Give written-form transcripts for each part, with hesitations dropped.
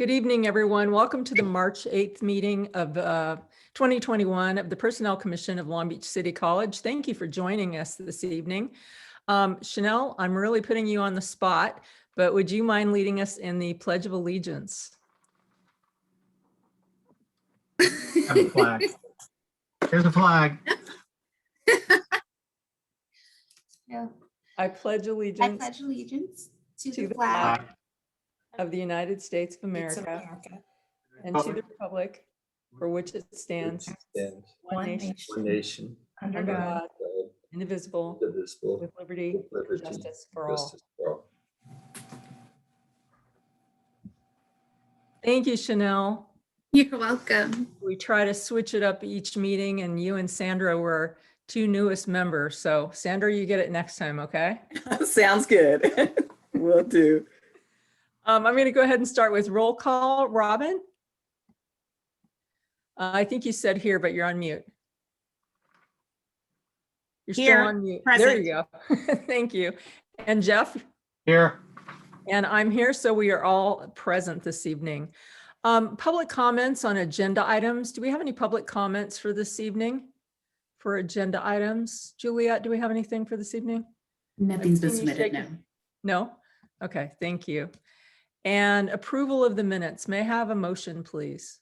Good evening, everyone. Welcome to the March 8th meeting of 2021 of the Personnel Commission of Long Beach City College. Thank you for joining us this evening. Chanel, I'm really putting you on the spot, but would you mind leading us in the Pledge of Allegiance? Have a flag. Here's a flag. Yeah. I pledge I allegiance pledge allegiance to to the flag of the United States of of America and to the republic for which it stands, one nation, one nation, under under God, God, indivisible, indivisible, with liberty and justice for all. justice for all. Thank you, Chanel. You're welcome. We try to switch it up each meeting, and you and Sandra were two newest members. So Sandra, you get it next time, okay? Sounds good. Will do. I'm going to go ahead and start with roll call. Robin? I think you said here, but you're on mute. You're still Here, on mute. present. There you go. Thank you. And Jeff? Here. And I'm here, so we are all present this evening. Public comments on agenda items. Do we have any public comments for this evening? For agenda items? Juliet, do we have anything for this evening? Nothing's been I've seen you submitted, no. shaking. No? Okay, thank you. And approval of the minutes. May I have a motion, please?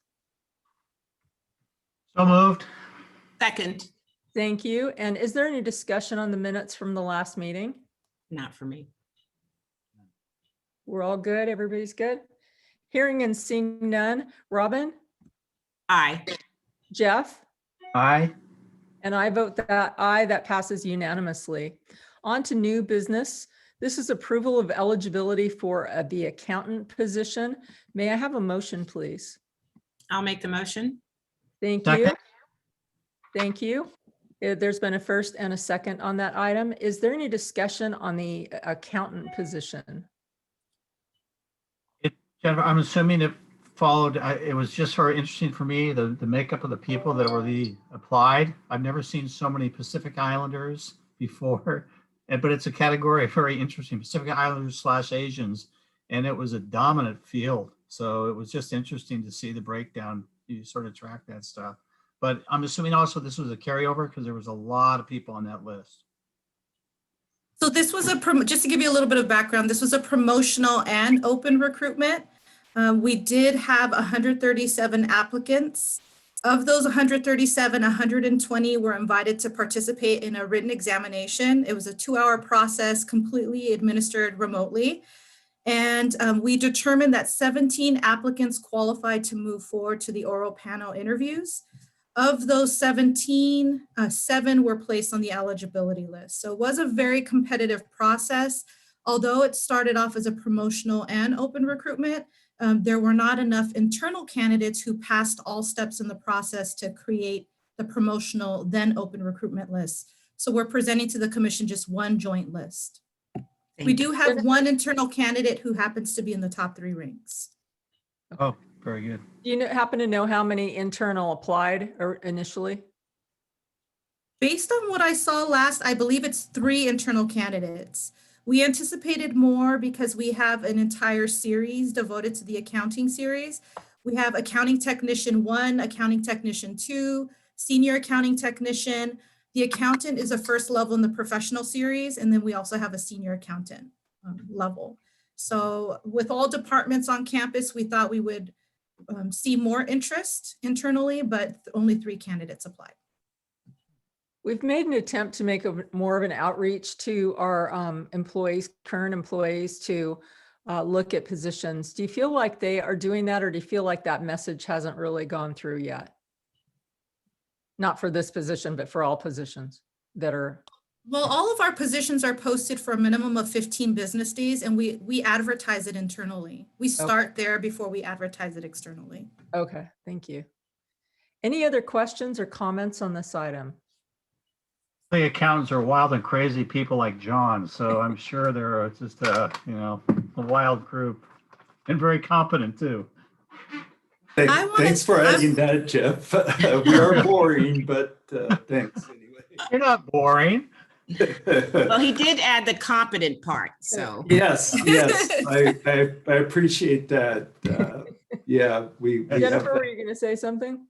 So moved. Second, Thank you. And is there any discussion on the minutes from the last meeting? not for me. We're all good? Everybody's good? Hearing and seeing none. Robin? Aye. Jeff? Aye. And I vote that aye. That passes unanimously. On to new business. This is approval of eligibility for the accountant position. May I have a motion, please? I'll make the motion. Thank you. Second. Thank you. There's been a first and a second on that item. Is there any discussion on the accountant position? Jennifer, I'm assuming it followed, it was just very interesting for me, the makeup of the people that were applied. I've never seen so many Pacific Islanders before, but it's a category very interesting, Pacific Islanders / Asians, and it was a dominant field. So it was just interesting to see the breakdown. You sort of track that stuff. But I'm assuming also this was a carryover because there was a lot of people on that list. So this was just to give you a little bit of background, this was a promotional and open recruitment. We did have 137 applicants. Of those 137, 120 were invited to participate in a written examination. It was a 2-hour process, completely administered remotely. And we determined that 17 applicants qualified to move forward to the oral panel interviews. Of those 17, 7 were placed on the eligibility list. So it was a very competitive process. Although it started off as a promotional and open recruitment, there were not enough internal candidates who passed all steps in the process to create the promotional then open recruitment list. So we're presenting to the commission just one joint list. We do have one internal candidate who happens to be in the top 3 ranks. Oh, very good. Do you happen to know how many internal applied or initially? Based on what I saw last, I believe it's 3 internal candidates. We anticipated more because we have an entire series devoted to the accounting series. We have accounting technician 1, accounting technician 2, senior accounting technician. The accountant is a first level in the professional series, and then we also have a senior accountant level. So with all departments on campus, we thought we would see more interest internally, but only 3 candidates applied. We've made an attempt to make more of an outreach to our employees, current employees, to look at positions. Do you feel like they are doing that, or do you feel like that message hasn't really gone through yet? Not for this position, but for all positions that are. Well, all of our positions are posted for a minimum of 15 business days, and we advertise it internally. We start there before we advertise it externally. Okay, thank you. Any other questions or comments on this item? The accountants are wild and crazy people like John, so I'm sure they're just a wild group and very competent too. Thanks for adding that, Jeff. We are boring, but thanks anyway. You're not boring. Well, he did add the competent part, so. Yes, I appreciate that. Yeah, we have Jennifer, were that. you going to say something?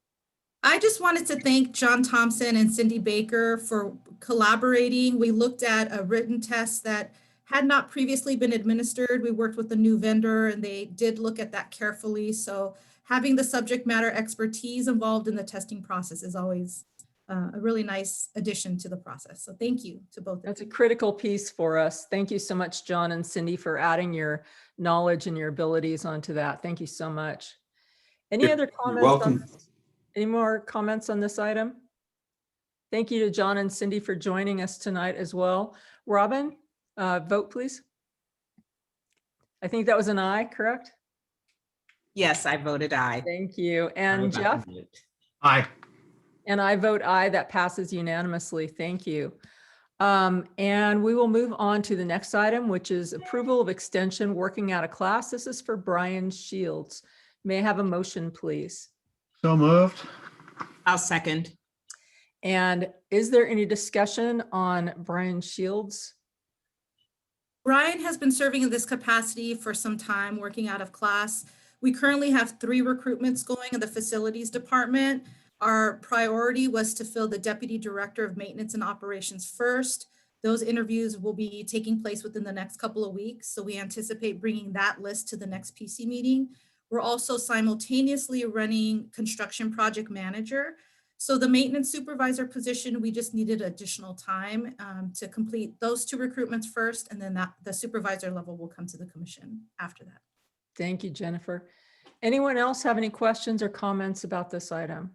I just wanted to thank John Thompson and Cindy Baker for collaborating. We looked at a written test that had not previously been administered. We worked with a new vendor and they did look at that carefully. So having the subject matter expertise involved in the testing process is always a really nice addition to the process. So thank you to both of That's a you. critical piece for us. Thank you so much, John and Cindy, for adding your knowledge and your abilities onto that. Thank you so much. Any You're- other you're comments? welcome. Any more comments on this item? Thank you to John and Cindy for joining us tonight as well. Robin, vote please. I think that was an aye, correct? Yes, I voted aye. Thank you. Sorry And about Jeff? the vote. Aye. And I vote aye. That passes unanimously. Thank you. And we will move on to the next item, which is approval of extension working out of class. This is for Brian Shields. May I have a motion, please? So moved. I'll second. And is there any discussion on Brian Shields? Brian has been serving in this capacity for some time, working out of class. We currently have 3 recruitments going in the facilities department. Our priority was to fill the Deputy Director of Maintenance and Operations first. Those interviews will be taking place within the next couple of weeks. So we anticipate bringing that list to the next PC meeting. We're also simultaneously running construction project manager. So the maintenance supervisor position, we just needed additional time to complete those 2 recruitments first, and then the supervisor level will come to the commission after that. Thank you, Jennifer. Anyone else have any questions or comments about this item?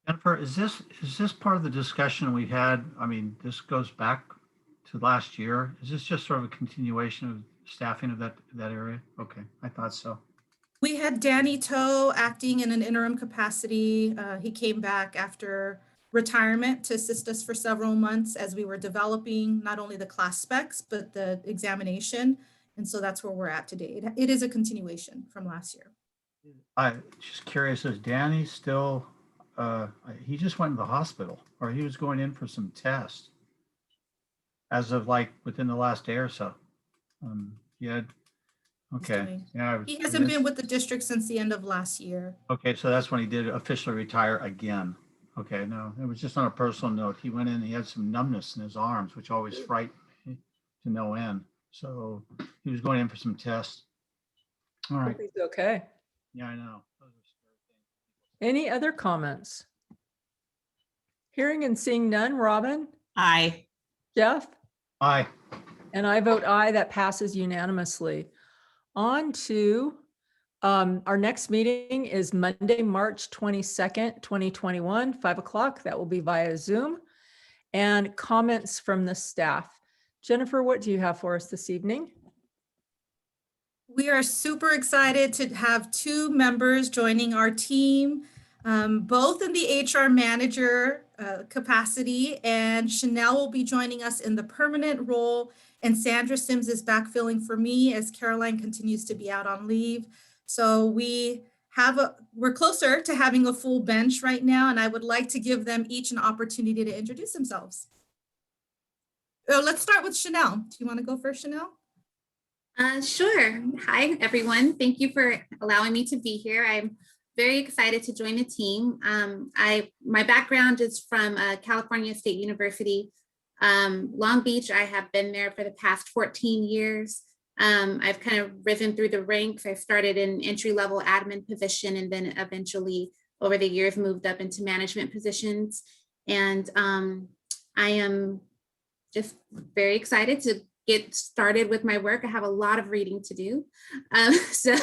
Jennifer, is this part of the discussion we had? I mean, this goes back to last year. Is this just sort of a continuation of staffing of that area? Okay, I thought so. We had Danny Toe acting in an interim capacity. He came back after retirement to assist us for several months as we were developing not only the class specs, but the examination. And so that's where we're at today. It is a continuation from last year. I'm just curious, is Danny still, he just went to the hospital or he was going in for some tests as of like within the last day or so? Yeah. Okay. doing. Yeah. He hasn't been with the district since the end of last year. Okay, so that's when he did officially retire again. Okay, no, it was just on a personal note. He went in, he had some numbness in his arms, which always frightened me to no end. So he was going in for some tests. All right. Hope he's okay. Yeah, I know. Those are scary things. Any other comments? Hearing and seeing none. Robin, Aye. Jeff, Aye. and I vote aye. That passes unanimously. On to our next meeting is Monday, March 22nd, 2021, 5 o'clock. That will be via Zoom. And comments from the staff. Jennifer, what do you have for us this evening? We are super excited to have 2 members joining our team, both in the HR manager capacity, and Chanel will be joining us in the permanent role, and Sandra Sims is backfilling for me as Caroline continues to be out on leave. So we're closer to having a full bench right now, and I would like to give them each an opportunity to introduce themselves. Let's start with Chanel. Do you want to go first, Chanel? Sure. Hi, everyone. Thank you for allowing me to be here. I'm very excited to join the team. My background is from California State University, Long Beach. I have been there for the past 14 years. I've kind of risen through the ranks. I started in entry-level admin position and then eventually over the years moved up into management positions. And I am just very excited to get started with my work. I have a lot of reading to do. So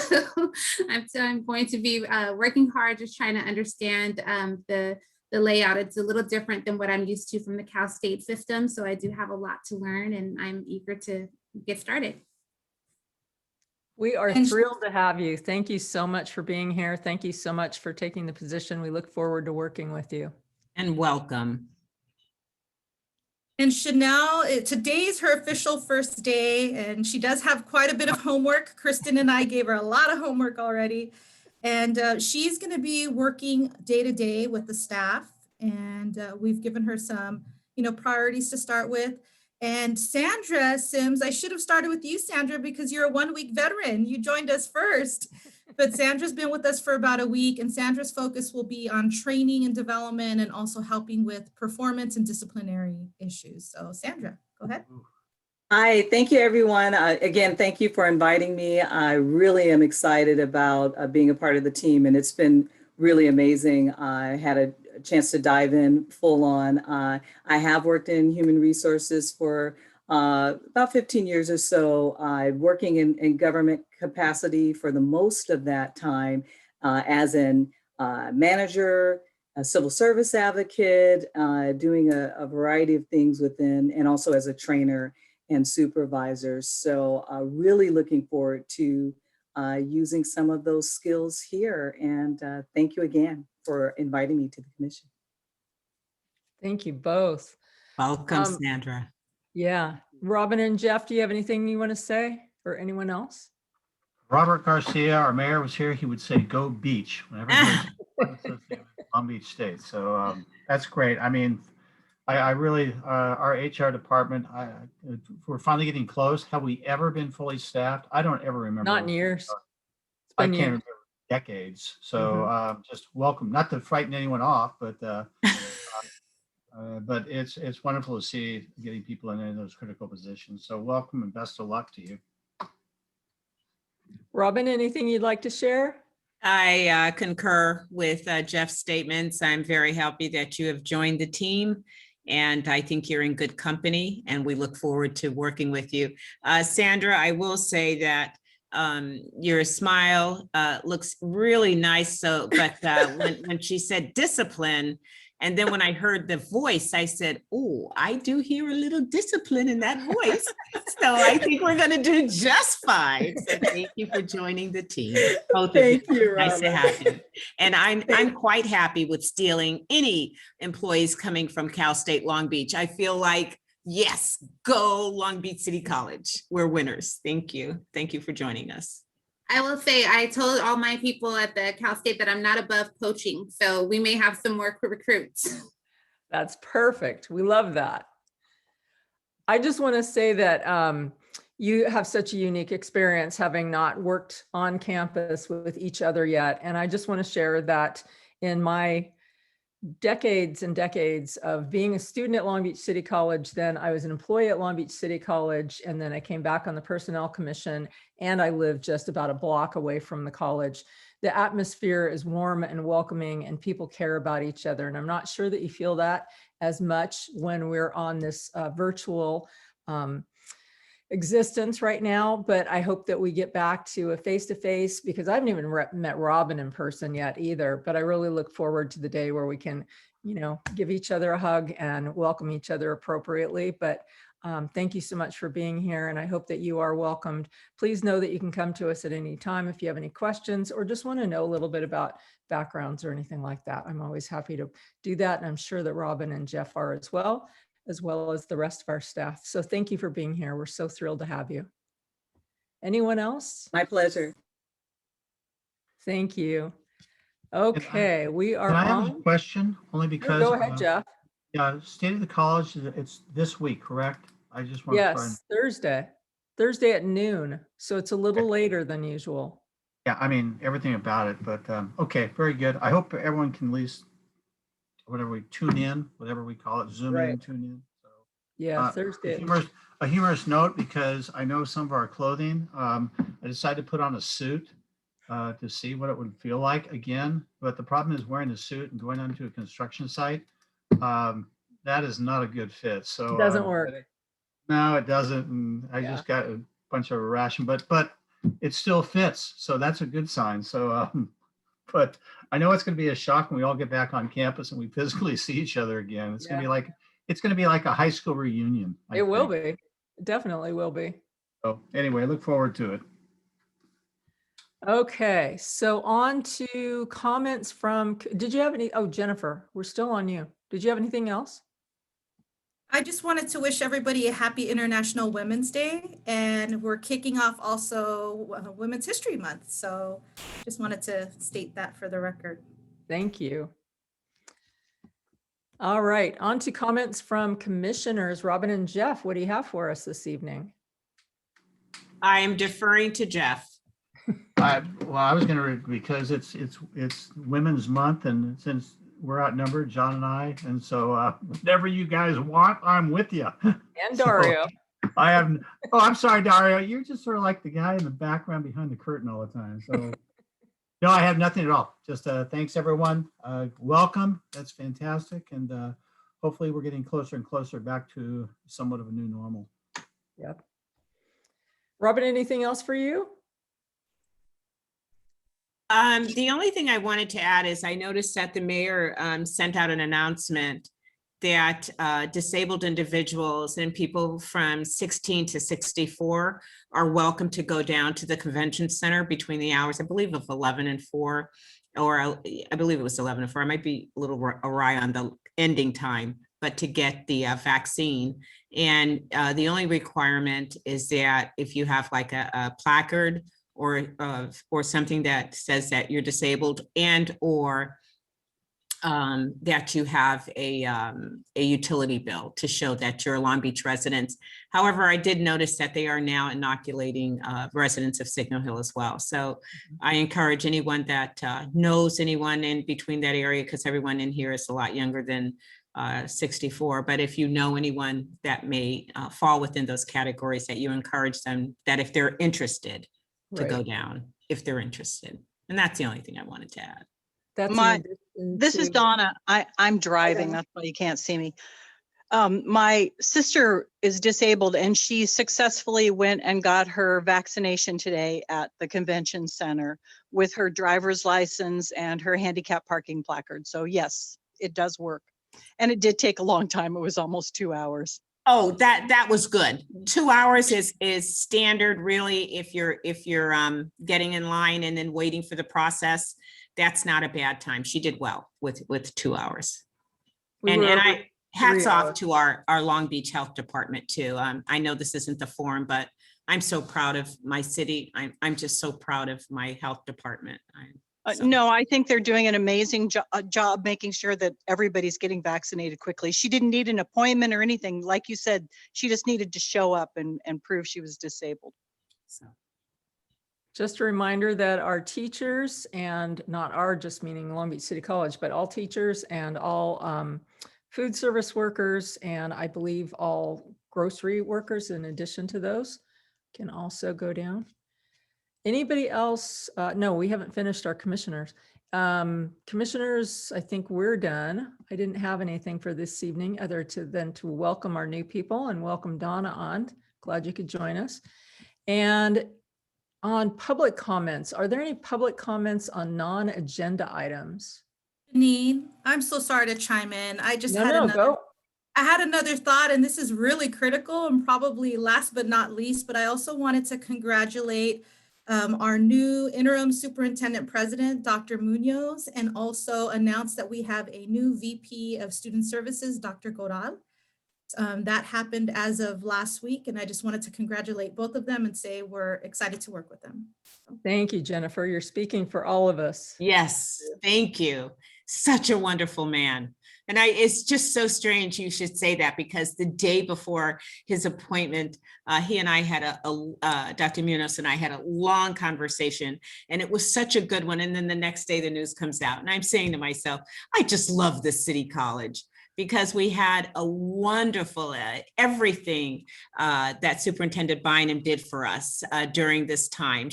I'm going to be working hard, just trying to understand the layout. It's a little different than what I'm used to from the Cal State system. So I do have a lot to learn and I'm eager to get started. We are And- thrilled to have you. Thank you so much for being here. Thank you so much for taking the position. We look forward to working with you. And welcome. And Chanel, today's her official first day, and she does have quite a bit of homework. Kristen and I gave her a lot of homework already. And she's going to be working day to day with the staff. And we've given her some, priorities to start with. And Sandra Sims, I should have started with you, Sandra, because you're a 1-week veteran. You joined us first. But Sandra's been with us for about a week, and Sandra's focus will be on training and development and also helping with performance and disciplinary issues. So Sandra, go ahead. Hi, thank you, everyone. Again, thank you for inviting me. I really am excited about being a part of the team, and it's been really amazing. I had a chance to dive in full on. I have worked in human resources for about 15 years or so, working in government capacity for the most of that time as an manager, a civil service advocate, doing a variety of things within, and also as a trainer and supervisor. So really looking forward to using some of those skills here. And thank you again for inviting me to the commission. Thank you both. Welcome, Sandra. Yeah. Robin and Jeff, do you have anything you want to say, or anyone else? Robert Garcia, our mayor, was here. He would say, "Go Beach," whenever he was associated with Long Beach State. So that's great. I mean, I really, our HR department, we're finally getting close. Have we ever been fully staffed? I don't ever remember. Not in years. It's I been can't years. remember decades. So just welcome, not to frighten anyone off, but it's wonderful to see getting people in those critical positions. So welcome and best of luck to you. Robin, anything you'd like to share? I concur with Jeff's statements. I'm very happy that you have joined the team, and I think you're in good company, and we look forward to working with you. Sandra, I will say that your smile looks really nice. So, but when she said discipline, and then when I heard the voice, I said, "Oh, I do hear a little discipline in that voice." So I think we're going to do just fine. So thank you for joining the team. Both of Thank you. you, Nice to Robin. have you. And I'm quite happy with stealing any employees coming from Cal State Long Beach. I feel like, yes, go Long Beach City College. We're winners. Thank you. Thank you for joining us. I will say, I told all my people at the Cal State that I'm not above poaching, so we may have some more recruits. That's perfect. We love that. I just want to say that you have such a unique experience having not worked on campus with each other yet. And I just want to share that in my decades and decades of being a student at Long Beach City College, then I was an employee at Long Beach City College, and then I came back on the Personnel Commission, and I lived just about a block away from the college. The atmosphere is warm and welcoming, and people care about each other. And I'm not sure that you feel that as much when we're on this virtual existence right now, but I hope that we get back to a face-to-face, because I haven't even met Robin in person yet either, but I really look forward to the day where we can, give each other a hug and welcome each other appropriately. But thank you so much for being here, and I hope that you are welcomed. Please know that you can come to us at any time if you have any questions or just want to know a little bit about backgrounds or anything like that. I'm always happy to do that, and I'm sure that Robin and Jeff are as well as the rest of our staff. So thank you for being here. We're so thrilled to have you. Anyone else? My pleasure. Thank you. Okay, we are Can I have a on. question? Only because. Go ahead, Jeff. Yeah, State of the College, it's this week, correct? I just want to try and. Yes, Thursday at noon. So it's a little later than usual. Yeah, I mean, everything about it, but okay, very good. I hope everyone can at least, whatever we tune in, whatever we call it, zoom in, Right. tune in. So, Yeah, a Thursday. humorous note, because I know some of our clothing, I decided to put on a suit to see what it would feel like again. But the problem is wearing a suit and going onto a construction site. That is not a good fit. So It doesn't work. No, it doesn't. And I Yeah. just got a bunch of ration, but it still fits. So that's a good sign. So, but I know it's going to be a shock when we all get back on campus and we physically see each other again. It's going to be like a high school reunion. I It will think. be. It definitely will be. So anyway, I look forward to it. Okay, so on to comments from, did you have any, Jennifer, we're still on you. Did you have anything else? I just wanted to wish everybody a happy International Women's Day, and we're kicking off also Women's History Month. So just wanted to state that for the record. Thank you. All right, on to comments from commissioners. Robin and Jeff, what do you have for us this evening? I am deferring to Jeff. Well, I was gonna, because it's Women's Month, and since we're outnumbered, John and I, and so whatever you guys want, I'm with you. And So, Dario. I have, oh, I'm sorry, Dario, you're just sort of like the guy in the background behind the curtain all the time, so. No, I have nothing at all. Just thanks, everyone. Welcome. That's fantastic. And hopefully we're getting closer and closer back to somewhat of a new normal. Yep. Robin, anything else for you? The only thing I wanted to add is I noticed that the mayor sent out an announcement that disabled individuals and people from 16 to 64 are welcome to go down to the convention center between the hours, I believe, of 11 and 4, or I believe it was 11 and 4. I might be a little awry on the ending time, but to get the vaccine. And the only requirement is that if you have like a placard or something that says that you're disabled, and or that you have a utility bill to show that you're a Long Beach resident. However, I did notice that they are now inoculating residents of Signal Hill as well. So I encourage anyone that knows anyone in between that area, because everyone in here is a lot younger than 64. But if you know anyone that may fall within those categories, that you encourage them, that if they're interested, to go down, if they're interested. And that's the only thing I wanted to add. That's in My- addition This is to- Donna. I'm driving, that's why you can't see me. My sister is disabled and she successfully went and got her vaccination today at the convention center with her driver's license and her handicap parking placard. So yes, it does work. And it did take a long time. It was almost 2 hours. Oh, that was good. 2 hours is standard, really, if you're getting in line and then waiting for the process. That's not a bad time. She did well with 2 hours. we And were and over I hats 3 off hours. to our Long Beach Health Department too. I know this isn't the forum, but I'm so proud of my city. I'm just so proud of my health department. So- No, I think they're doing an amazing job making sure that everybody's getting vaccinated quickly. She didn't need an appointment or anything. Like you said, she just needed to show up and prove she was disabled. so. Just a reminder that our teachers, and not our, just meaning Long Beach City College, but all teachers and all food service workers, and I believe all grocery workers in addition to those, can also go down. Anybody else? No, we haven't finished our commissioners. Commissioners, I think we're done. I didn't have anything for this evening other than to welcome our new people and welcome Donna on. Glad you could join us. And on public comments, are there any public comments on non-agenda items? Janine, I'm so sorry to chime in. I just had another. Go. I had another thought, and this is really critical and probably last but not least, but I also wanted to congratulate our new interim superintendent president, Dr. Munoz, and also announce that we have a new VP of Student Services, Dr. Goral. That happened as of last week, and I just wanted to congratulate both of them and say we're excited to work with them. Thank you, Jennifer. You're speaking for all of us. Yes, thank you. Such a wonderful man. And it's just so strange you should say that, because the day before his appointment, he and I had Dr. Munoz and I had a long conversation, and it was such a good one. And then the next day the news comes out, and I'm saying to myself, I just love this city college, because we had a wonderful everything that Superintendent Bynum did for us during this time.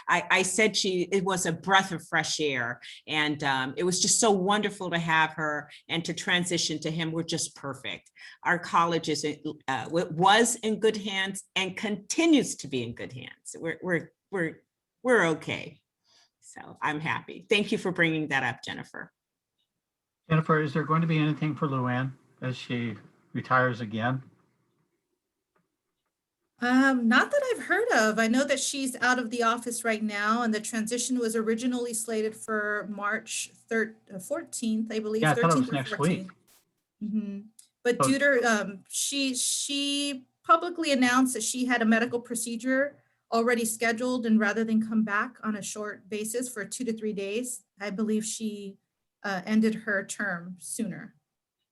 I said it was a breath of fresh air, and it was just so wonderful to have her, and to transition to him. We're just perfect. Our college was in good hands and continues to be in good hands. We're okay. So I'm happy. Thank you for bringing that up, Jennifer. Jennifer, is there going to be anything for Luann as she retires again? Not that I've heard of. I know that she's out of the office right now, and the transition was originally slated for March 14th, I believe. Yeah, I thought it was 13th or next week. 14th. But Oh. due to, she publicly announced that she had a medical procedure already scheduled, and rather than come back on a short basis for 2 to 3 days, I believe she ended her term sooner.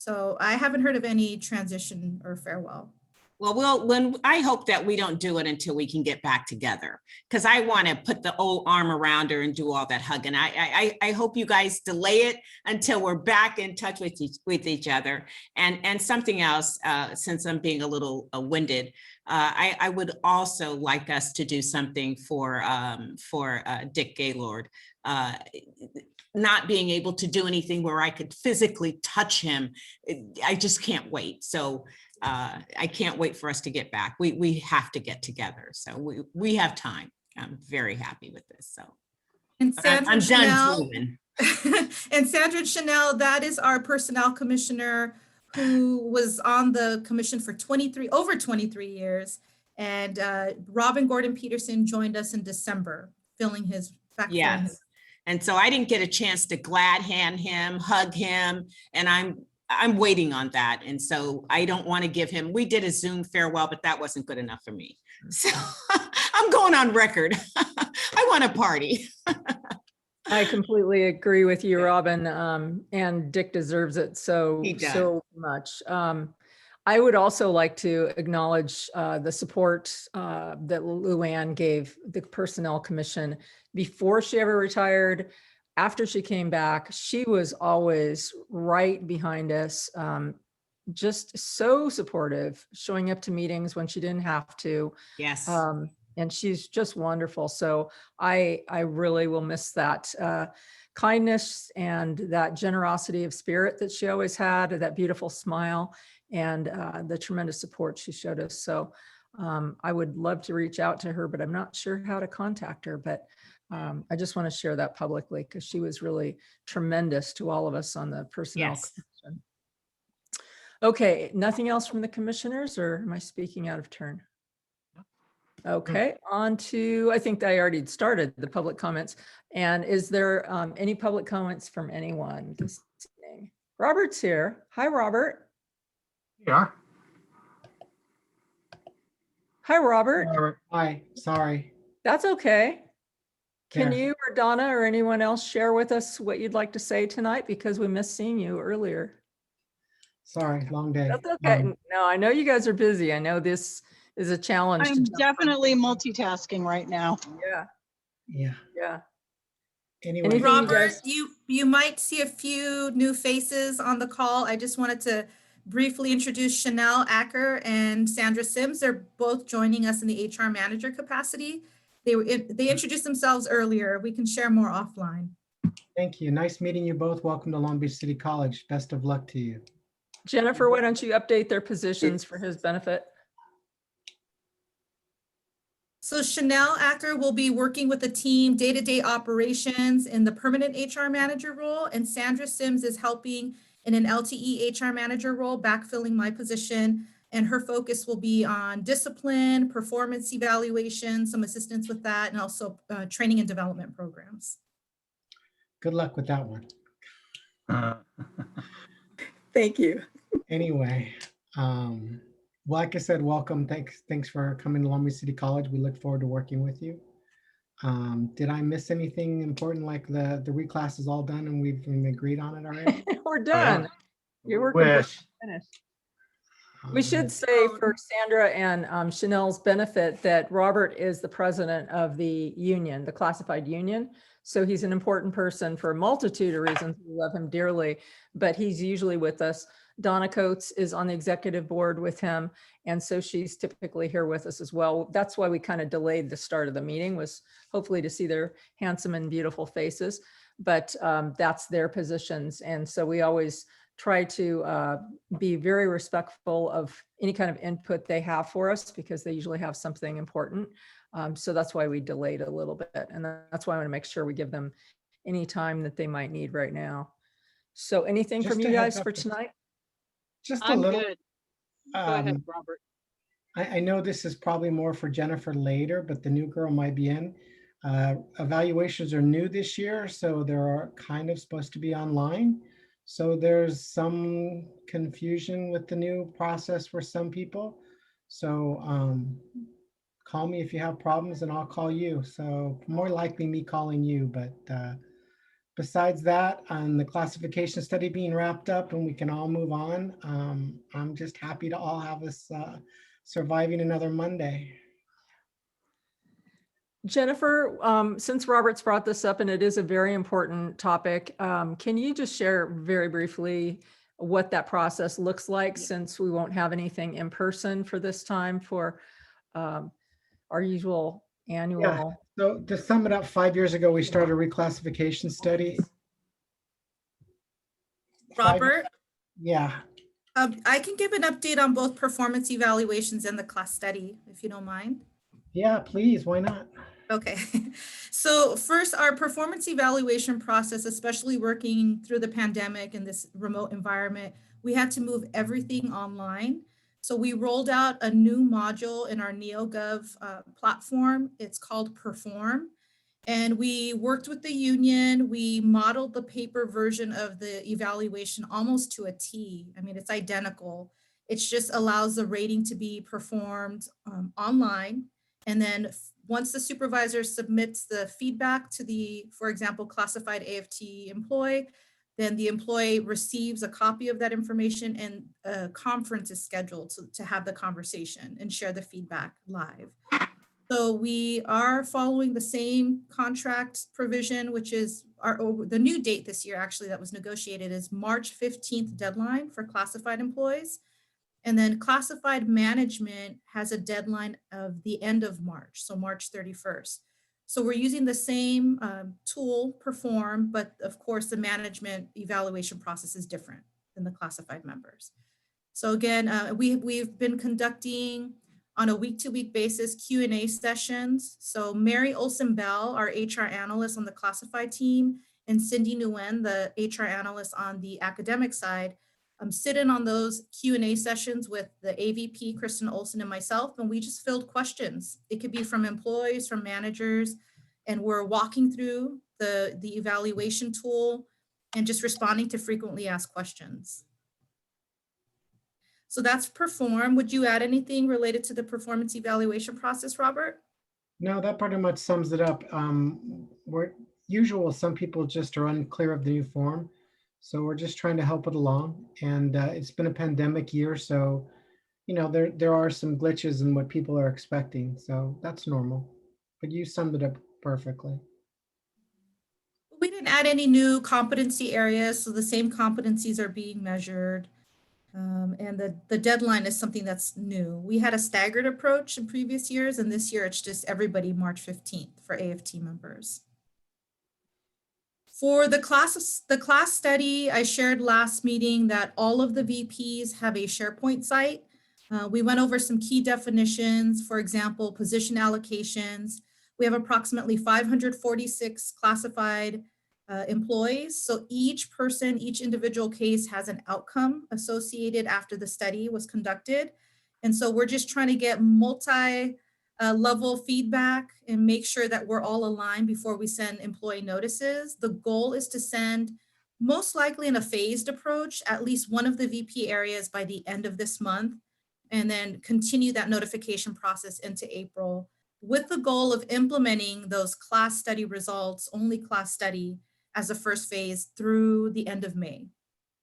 So I haven't heard of any transition or farewell. Well, when I hope that we don't do it until we can get back together, because I want to put the old arm around her and do all that hugging. I hope you guys delay it until we're back in touch with each other. And something else, since I'm being a little winded, I would also like us to do something for Dick Gaylord. Not being able to do anything where I could physically touch him, I just can't wait. So I can't wait for us to get back. We have to get together. So we have time. I'm very happy with this. So And Sandra I'm done Chanel, drooling. and Sandra Chanel, that is our personnel commissioner who was on the commission for over 23 years. And Robin Gordon Peterson joined us in December, backfilling his. Yes. And so I didn't get a chance to glad hand him, hug him, and I'm waiting on that. And so I don't want to give him, we did a Zoom farewell, but that wasn't good enough for me. So I'm going on record. I want a party. I completely agree with you, Robin. And Dick deserves it so much. I would also like to acknowledge the support that Luann gave the Personnel Commission before she ever retired. After she came back, she was always right behind us, just so supportive, showing up to meetings when she didn't have to. Yes. And she's just wonderful. So I really will miss that kindness and that generosity of spirit that she always had, that beautiful smile, and the tremendous support she showed us. So I would love to reach out to her, but I'm not sure how to contact her. But I just want to share that publicly because she was really tremendous to all of us on the Personnel Commission. Okay, nothing else from the commissioners, or am I speaking out of turn? Okay, on to, I think I already started the public comments. And is there any public comments from anyone this evening? Robert's here. Hi, Robert. Yeah. Hi, Robert. Hi, sorry. That's okay. Can Yeah. you or Donna or anyone else share with us what you'd like to say tonight? Because we missed seeing you earlier. Sorry, long day. That's okay. No, I know you guys are busy. I know this is a challenge. I'm definitely multitasking right now. Yeah, Yeah. yeah. Anyway, Anything- Robert, you might see a few new faces on the call. I just wanted to briefly introduce Chanel Acker and Sandra Sims. They're both joining us in the HR manager capacity. They introduced themselves earlier. We can share more offline. thank you. Nice meeting you both. Welcome to Long Beach City College. Best of luck to you. Jennifer, why don't you update their positions for his benefit? So Chanel Acker will be working with the team day-to-day operations in the permanent HR manager role, and Sandra Sims is helping in an LTE HR manager role, backfilling my position. And her focus will be on discipline, performance evaluation, some assistance with that, and also training and development programs. Good luck with that one. Thank you. Anyway, like I said, welcome. Thanks for coming to Long Beach City College. We look forward to working with you. Did I miss anything important, like the reclass is all done and we've agreed on it already? We're done. You're working. Wish. Finished. We should say for Sandra and Chanel's benefit that Robert is the president of the union, the classified union. So he's an important person for a multitude of reasons. We love him dearly, but he's usually with us. Donna Coates is on the executive board with him. And so she's typically here with us as well. That's why we kind of delayed the start of the meeting, was hopefully to see their handsome and beautiful faces, but that's their positions. And so we always try to be very respectful of any kind of input they have for us, because they usually have something important. So that's why we delayed a little bit. And that's why I want to make sure we give them any time that they might need right now. So anything Just from a you heads guys up. for tonight? Just a I'm little. good. Go ahead, Robert. I know this is probably more for Jennifer later, but the new girl might be in. Evaluations are new this year, so they're kind of supposed to be online. So there's some confusion with the new process for some people. So call me if you have problems and I'll call you. So more likely me calling you, but besides that, and the classification study being wrapped up and we can all move on, I'm just happy to all have us surviving another Monday. Jennifer, since Robert's brought this up and it is a very important topic, can you just share very briefly what that process looks like, since we won't have anything in person for this time for our usual annual? So to sum it up, 5 years ago, we started a reclassification study. Robert, Yeah, I can give an update on both performance evaluations and the class study, if you don't mind. yeah, please, why not? Okay, so first, our performance evaluation process, especially working through the pandemic in this remote environment, we had to move everything online. So we rolled out a new module in our NeoGov platform. It's called Perform. And we worked with the union. We modeled the paper version of the evaluation almost to a T. I mean, it's identical. It just allows the rating to be performed online. And then once the supervisor submits the feedback to the, for example, classified AFT employee, then the employee receives a copy of that information and a conference is scheduled to have the conversation and share the feedback live. So we are following the same contract provision, which is the new date this year actually that was negotiated is March 15th deadline for classified employees. And then classified management has a deadline of the end of March, so March 31st. So we're using the same tool, Perform, but of course the management evaluation process is different than the classified members. So again, we've been conducting on a week-to-week basis Q&A sessions. So Mary Olsen-Bell, our HR analyst on the classified team, and Cindy Nguyen, the HR analyst on the academic side, sit in on those Q&A sessions with the AVP, Kristen Olsen, and myself, and we just filled questions. It could be from employees, from managers, and we're walking through the evaluation tool and just responding to frequently asked questions. So that's Perform. Would you add anything related to the performance evaluation process, Robert? No, that pretty much sums it up. Some people just are unclear of the new form. So we're just trying to help it along. And it's been a pandemic year. So, you know, there are some glitches in what people are expecting. So that's normal. But you summed it up perfectly. We didn't add any new competency areas. So the same competencies are being measured. And the deadline is something that's new. We had a staggered approach in previous years, and this year it's just everybody March 15th for AFT members. For the class study, I shared last meeting that all of the VPs have a SharePoint site. We went over some key definitions, for example, position allocations. We have approximately 546 classified employees. So each person, each individual case has an outcome associated after the study was conducted. And so we're just trying to get multi-level feedback and make sure that we're all aligned before we send employee notices. The goal is to send, most likely in a phased approach, at least one of the VP areas by the end of this month, and then continue that notification process into April with the goal of implementing those class study results, only class study, as a first phase through the end of May,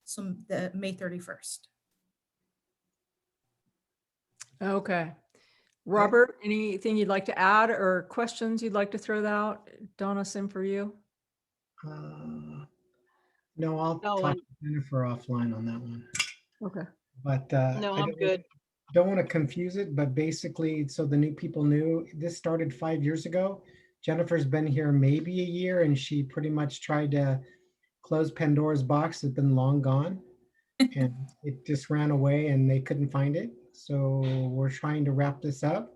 so the May 31st. Okay. Robert, anything you'd like to add or questions you'd like to throw out? Donna, same for you. No, I'll talk to Jennifer offline on that one. Okay. But No, I'm good. Don't want to confuse it, but basically, so the new people knew, this started 5 years ago. Jennifer's been here maybe a year, and she pretty much tried to close Pandora's box. It's been long gone, and it just ran away, and they couldn't find it. So we're trying to wrap this up,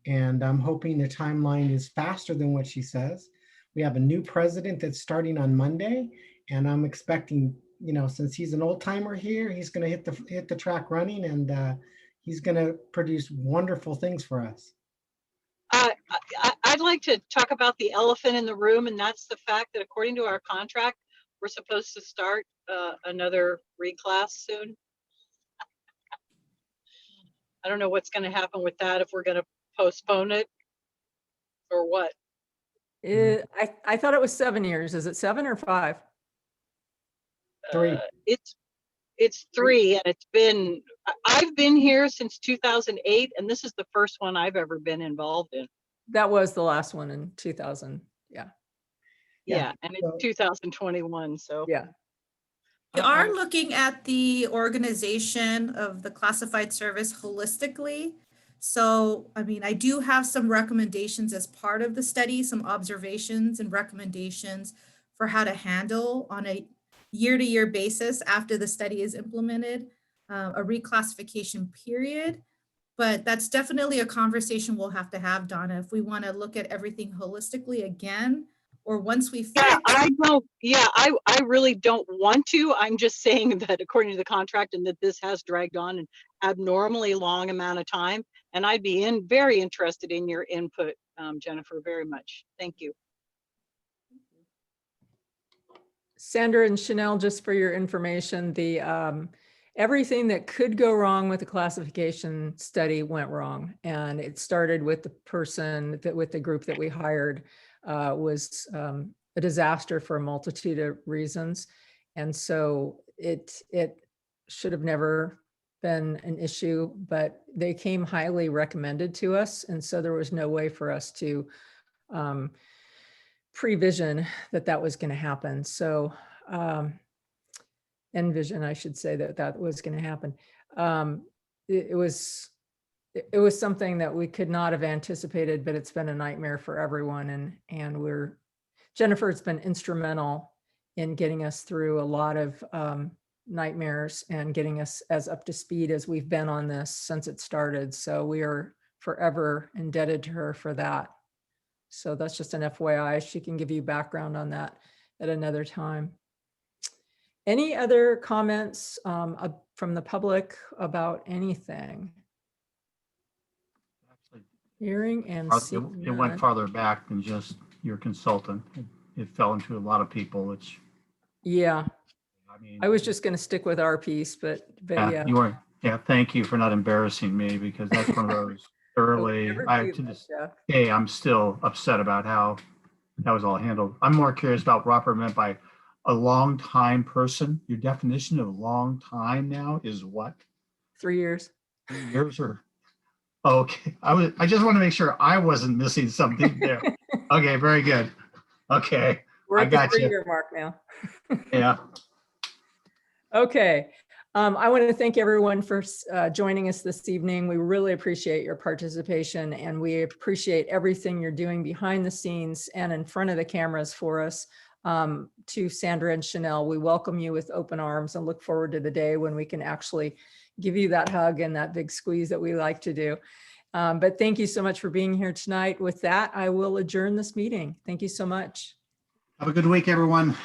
and I'm hoping the timeline is faster than what she says. We have a new president that's starting on Monday, and I'm expecting, you know, since he's an old timer here, he's going to hit the track running, and he's going to produce wonderful things for us. I'd like to talk about the elephant in the room, and that's the fact that according to our contract, we're supposed to start another reclass soon. I don't know what's going to happen with that, if we're going to postpone it or what. I thought it was 7 years. Is it 7 or 5? 3. It's 3, and I've been here since 2008, and this is the first one I've ever been involved in. That was the last one in 2000. Yeah, and So- it's 2021, so. Yeah. We are looking at the organization of the classified service holistically. So, I mean, I do have some recommendations as part of the study, some observations and recommendations for how to handle on a year-to-year basis after the study is implemented, a reclassification period. But that's definitely a conversation we'll have to have, Donna, if we want to look at everything holistically again, or once we Yeah, fix. I really don't want to. I'm just saying that according to the contract and that this has dragged on an abnormally long amount of time. And I'd be very interested in your input, Jennifer, very much. Thank you. Sandra and Chanel, just for your information, the everything that could go wrong with the classification study went wrong. And it started with the person with the group that we hired was a disaster for a multitude of reasons. And so it should have never been an issue, but they came highly recommended to us. And so there was no way for us to prevision that was going to happen. So envision, I should say, that was going to happen. It was something that we could not have anticipated, but it's been a nightmare for everyone. And Jennifer's been instrumental in getting us through a lot of nightmares and getting us as up to speed as we've been on this since it started. So we are forever indebted to her for that. So that's just an FYI. She can give you background on that at another time. Any other comments from the public about anything? Hearing and seeing It went none. farther back than just your consultant. It fell into a lot of people, which, Yeah, I mean. I was just going to stick with our piece, but yeah. You weren't, thank you for not embarrassing me, because that's one of those early, Never I do to that, this Jeff. day, I'm still upset about how that was all handled. I'm more curious about what Robert meant by a long time person. Your definition of a long time now is what? 3 years. Years or? Okay, I just want to make sure I wasn't missing something there. Okay, very good. Okay, We're I at the got you. 3-year mark now. Yeah. Okay. I want to thank everyone for joining us this evening. We really appreciate your participation, and we appreciate everything you're doing behind the scenes and in front of the cameras for us. To Sandra and Chanel, we welcome you with open arms and look forward to the day when we can actually give you that hug and that big squeeze that we like to do. But thank you so much for being here tonight. With that, I will adjourn this meeting. Thank you so much. Have a good week, everyone.